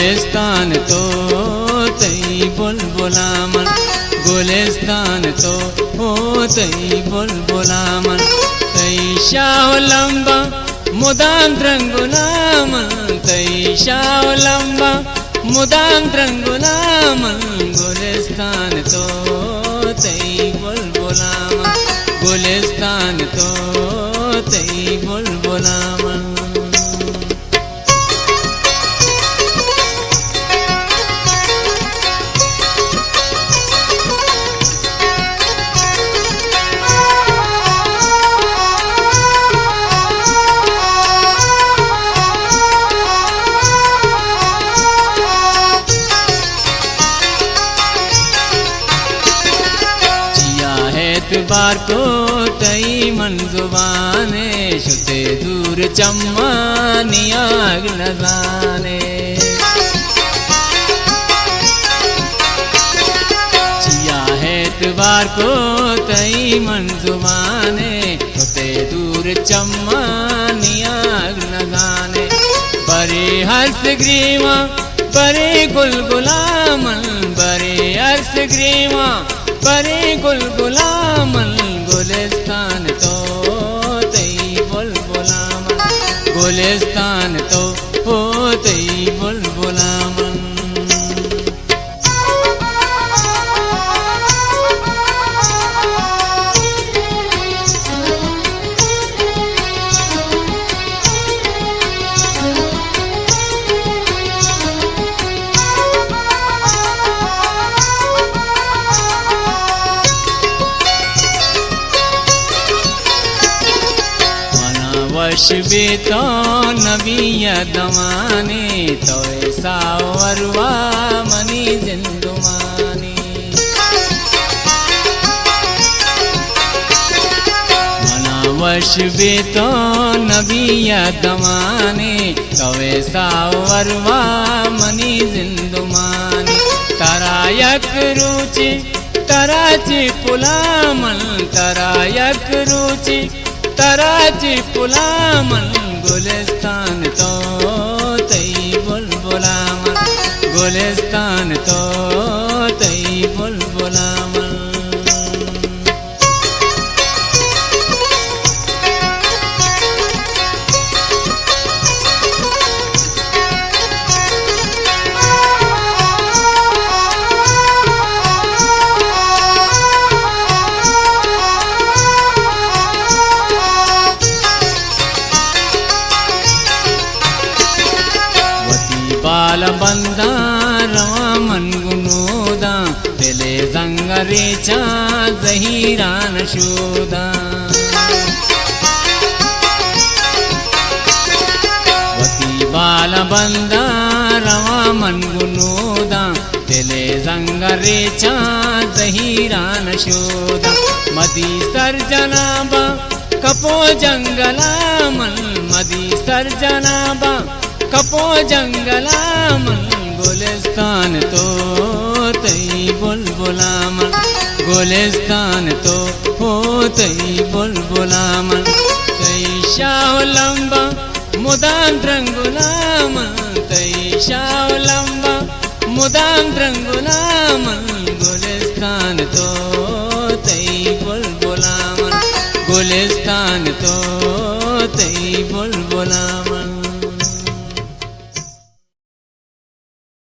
गुलिस्तान तो तई बुलबुला मन, गुलिस्तान तो हो तई बुलबुला मन। तई शाह लंबा मुदाम द्रंगुला मन, तई शाह लंबा मुदाम द्रंगुला मन। गुलिस्तान तो तई बुलबुला मन, गुलिस्तान तो तई बुलबुला मन। बार को तई मन जुबाने, शुते दूर चम्मा नियाग न जाने। चिया है बार को तई मन जुबाने, शुते दूर चम्मा नियाग न जाने। बरे हर्ष ग्रीवा बरे गुलगुला मन, बरे हर्ष ग्रीवा बरे गुलगुला मन। गुलिस्तान तो तई बुलबुला मन, गुलिस्तान तो हो तई बुलबुला मन। वर्ष बेतो नबी दमाने, तो ऐसा वरवा मनी जिंदुमानी। मना वर्ष बेतो नबी दमाने, तो ऐसा वरवा मनी जिंदुमानी। तरायक रुचि तराची पुला मन, तरायक रुचि तराची पुला मन। गुलिस्तान तो तई बुलबुला मन, गुलिस्तान तो तई बुलबुला मन। बाल बंदा रवा मन गुनोदा, दिले जंगरे चा जहीरान शोदा। वती बाल बंदा रवा मन गुनोदा, दिले जंगरे चा जहीरान शोदा। मदी सर जनाबा कपो जंगला मन, मदी सर जनाबा कपो जंगला मन। गुलिस्तान तो तई बुलबुला मन, गुलिस्तान तो हो तई बुलबुला मन। तई शाह लंबा मुदाम द्रंगुला मन, तई शाह लंबा मुदाम द्रंगुला मन। गुलिस्तान तो तई बुलबुला मन, गुलिस्तान तो तई बुलबुला मन।